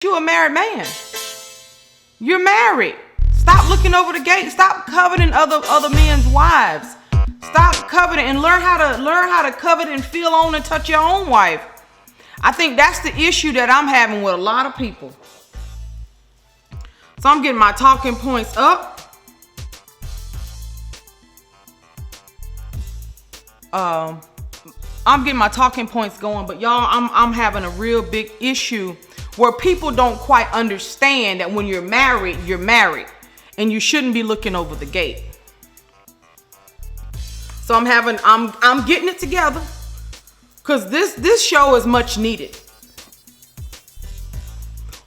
You're a married man. You're married. Stop looking over the gate. Stop coveting other men's wives. Stop coveting and learn how to covet and feel on and touch your own wife. I think that's the issue that I'm having with a lot of people. So I'm getting my talking points up. I'm getting my talking points going, but y'all, I'm having a real big issue where people don't quite understand that when you're married, and you shouldn't be looking over the gate. So I'm getting it together because this show is much needed.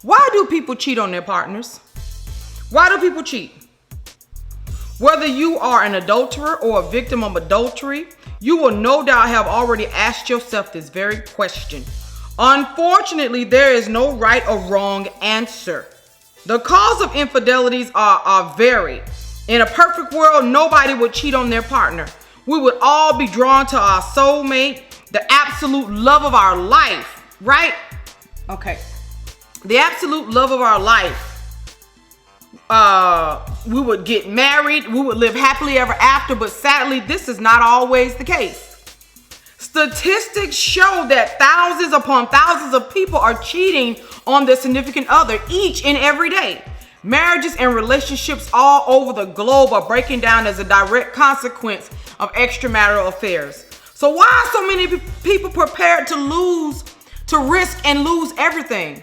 Why do people cheat on their partners? Why do people cheat? Whether you are an adulterer or a victim of adultery, you will no doubt have already asked yourself this very question. Unfortunately, there is no right or wrong answer. The cause of infidelities are varied. In a perfect world, nobody would cheat on their partner. We would all be drawn to our soulmate, the absolute love of our life, right? Okay. The absolute love of our life. We would get married. We would live happily ever after, but sadly, this is not always the case. Statistics show that thousands upon thousands of people are cheating on their significant other each and every day. Marriages and relationships all over the globe are breaking down as a direct consequence of extramarital affairs. So why are so many people prepared to risk and lose everything?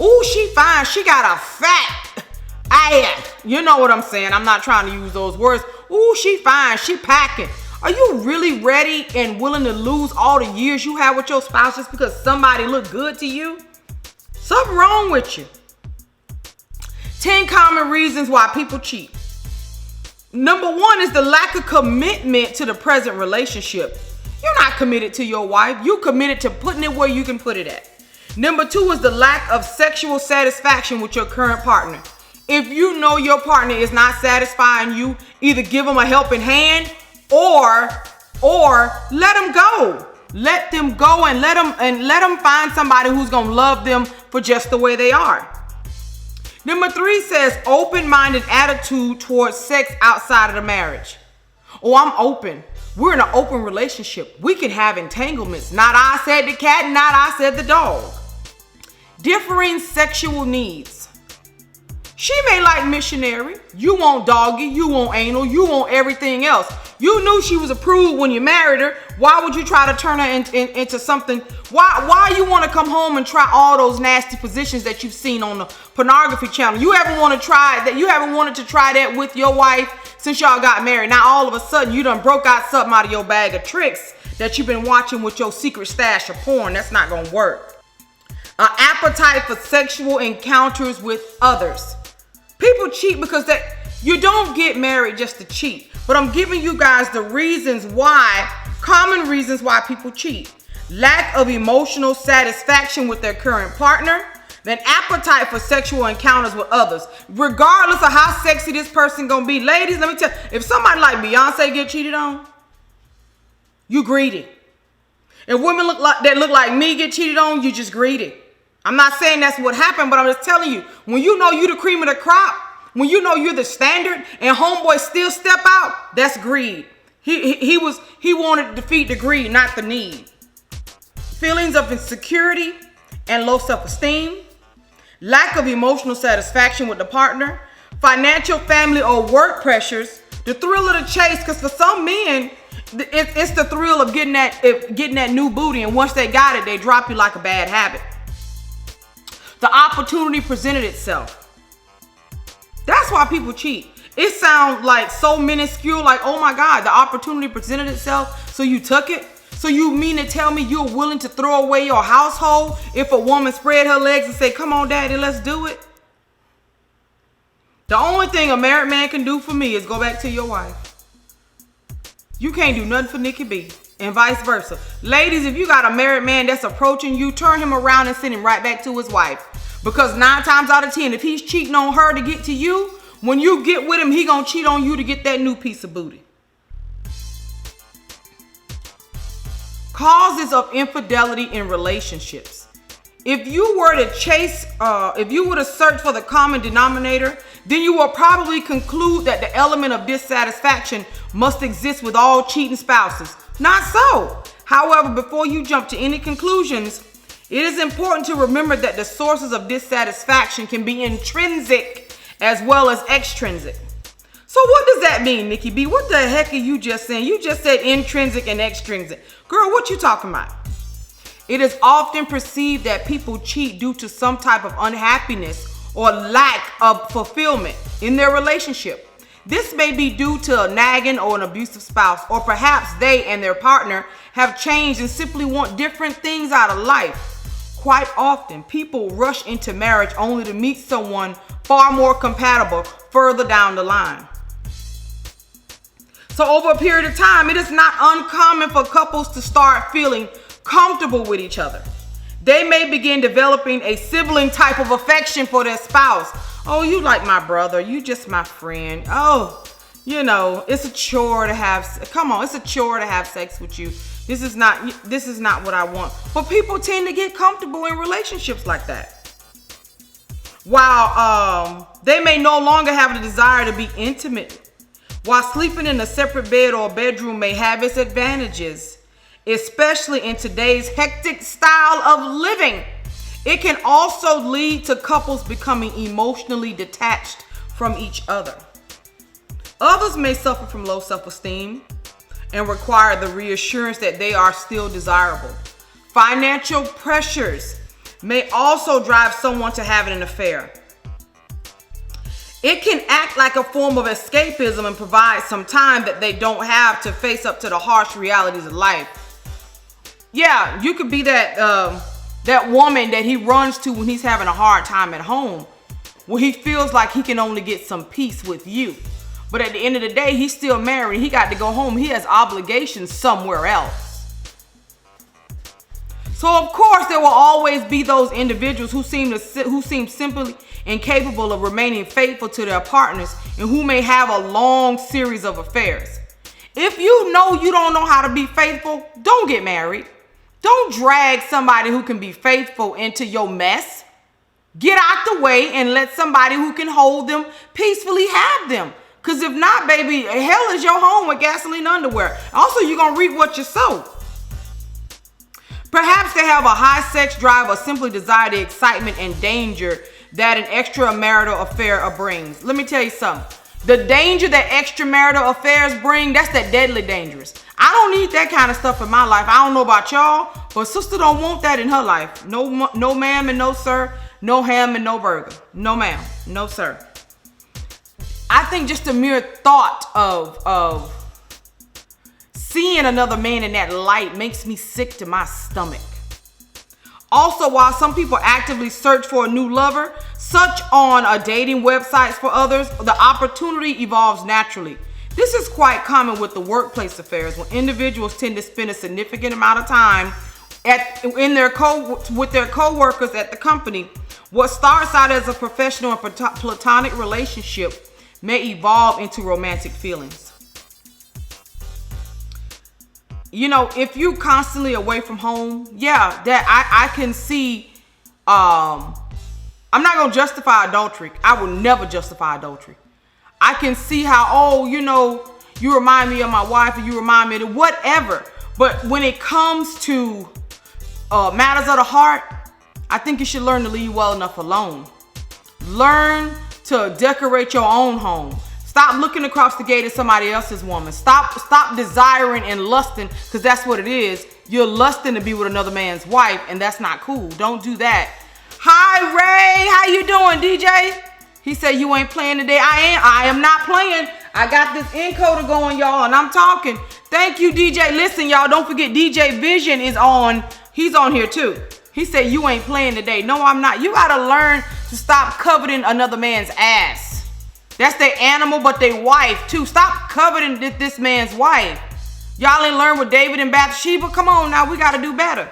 Ooh, she fine. She got a fat ass. You know what I'm saying? I'm not trying to use those words. Ooh, she fine. She packing. Are you really ready and willing to lose all the years you have with your spouse just because somebody looked good to you? Something wrong with you. 10 common reasons why people cheat. Number 1 is the lack of commitment to the present relationship. You're not committed to your wife. You're committed to putting it where you can put it at. Number 2 is the lack of sexual satisfaction with your current partner. If you know your partner is not satisfying you, either give them a helping hand or let them go. Let them go and let them find somebody who's going to love them for just the way they are. Number 3 says open-minded attitude towards sex outside of the marriage. Oh, I'm open. We're in an open relationship. We can have entanglements. Not I said the cat, not I said the dog. Differing sexual needs. She may like missionary. You want doggy. You want anal. You want everything else. You knew she was approved when you married her. Why would you try to turn her into something? Why you want to come home and try all those nasty positions that you've seen on the pornography channel? You haven't wanted to try that with your wife since y'all got married. Now all of a sudden you done broke out something out of your bag of tricks that you've been watching with your secret stash of porn. That's not gonna work. An appetite for sexual encounters with others. People cheat because you don't get married just to cheat. But I'm giving you guys the common reasons why people cheat. Lack of emotional satisfaction with their current partner. Then appetite for sexual encounters with others. Regardless of how sexy this person gonna be. Ladies, let me tell you, if somebody like Beyonce get cheated on, you greedy. If women look like me get cheated on, you just greedy. I'm not saying that's what happened, but I'm just telling you, when you know you the cream of the crop, when you know you're the standard and homeboy still step out, that's greed. He wanted to defeat the greed, not the need. Feelings of insecurity and low self-esteem, lack of emotional satisfaction with the partner, financial, family, or work pressures, the thrill of the chase, because for some men, it's the thrill of getting that new booty, and once they got it, they drop you like a bad habit. The opportunity presented itself. That's why people cheat. It sounds like so minuscule, like, oh my God, the opportunity presented itself, so you took it? So you mean to tell me you're willing to throw away your household if a woman spread her legs and say, come on, daddy, let's do it? The only thing a married man can do for me is go back to your wife. You can't do nothing for Nikkie B, and vice versa. Ladies, if you got a married man that's approaching you, turn him around and send him right back to his wife. Because 9 times out of 10, if he's cheating on her to get to you, when you get with him, he gonna cheat on you to get that new piece of booty. Causes of infidelity in relationships. If you were to if you were to search for the common denominator, then you will probably conclude that the element of dissatisfaction must exist with all cheating spouses. Not so. However, before you jump to any conclusions, it is important to remember that the sources of dissatisfaction can be intrinsic as well as extrinsic. So what does that mean, Nikki B? What the heck are you just saying? You just said intrinsic and extrinsic. Girl, what you talking about? It is often perceived that people cheat due to some type of unhappiness or lack of fulfillment in their relationship. This may be due to a nagging or an abusive spouse, or perhaps they and their partner have changed and simply want different things out of life. Quite often, people rush into marriage only to meet someone far more compatible further down the line. So over a period of time, it is not uncommon for couples to start feeling comfortable with each other. They may begin developing a sibling type of affection for their spouse. Oh, you like my brother. You just my friend. Oh, you know, it's a chore to have, come on, it's a chore to have sex with you. This is not what I want. But people tend to get comfortable in relationships like that. While they may no longer have the desire to be intimate. While sleeping in a separate bed or bedroom may have its advantages, especially in today's hectic style of living, it can also lead to couples becoming emotionally detached from each other. Others may suffer from low self-esteem and require the reassurance that they are still desirable. Financial pressures may also drive someone to having an affair. It can act like a form of escapism and provide some time that they don't have to face up to the harsh realities of life. Yeah, you could be that woman that he runs to when he's having a hard time at home, where he feels like he can only get some peace with you. But at the end of the day, he's still married. He got to go home. He has obligations somewhere else. So of course, there will always be those individuals who seem simply incapable of remaining faithful to their partners and who may have a long series of affairs. If you know you don't know how to be faithful, don't get married. Don't drag somebody who can be faithful into your mess. Get out the way and let somebody who can hold them peacefully have them. Because if not, baby, hell is your home with gasoline underwear. Also, you're going to reap what you sow. Perhaps they have a high sex drive or simply desire the excitement and danger that an extramarital affair brings. Let me tell you something. The danger that extramarital affairs bring, that's that deadly dangerous. I don't need that kind of stuff in my life. I don't know about y'all, but sister don't want that in her life. No ma'am and no sir. No ham and no burger. No ma'am. No sir. I think just the mere thought of seeing another man in that light makes me sick to my stomach. Also, while some people actively search for a new lover, such on a dating websites for others, the opportunity evolves naturally. This is quite common with the workplace affairs, when individuals tend to spend a significant amount of time with their co-workers at the company. What starts out as a professional and platonic relationship may evolve into romantic feelings. You know, if you constantly away from home, yeah, that I can see. I'm not gonna justify adultery. I will never justify adultery. I can see how, oh, you know, you remind me of my wife, or you remind me of whatever. But when it comes to matters of the heart, I think you should learn to leave well enough alone. Learn to decorate your own home. Stop looking across the gate at somebody else's woman. Stop desiring and lusting, because that's what it is. You're lusting to be with another man's wife, and that's not cool. Don't do that. Hi, Ray. How you doing, DJ? He said you ain't playing today. I am not playing. I got this encoder going, y'all, and I'm talking. Thank you, DJ. Listen, y'all, don't forget DJ Vision is on. He's on here too. He said you ain't playing today. No, I'm not. You gotta learn to stop coveting another man's ass. That's their animal, but their wife too. Stop coveting this man's wife. Y'all ain't learned with David and Bathsheba. Come on now, we gotta do better.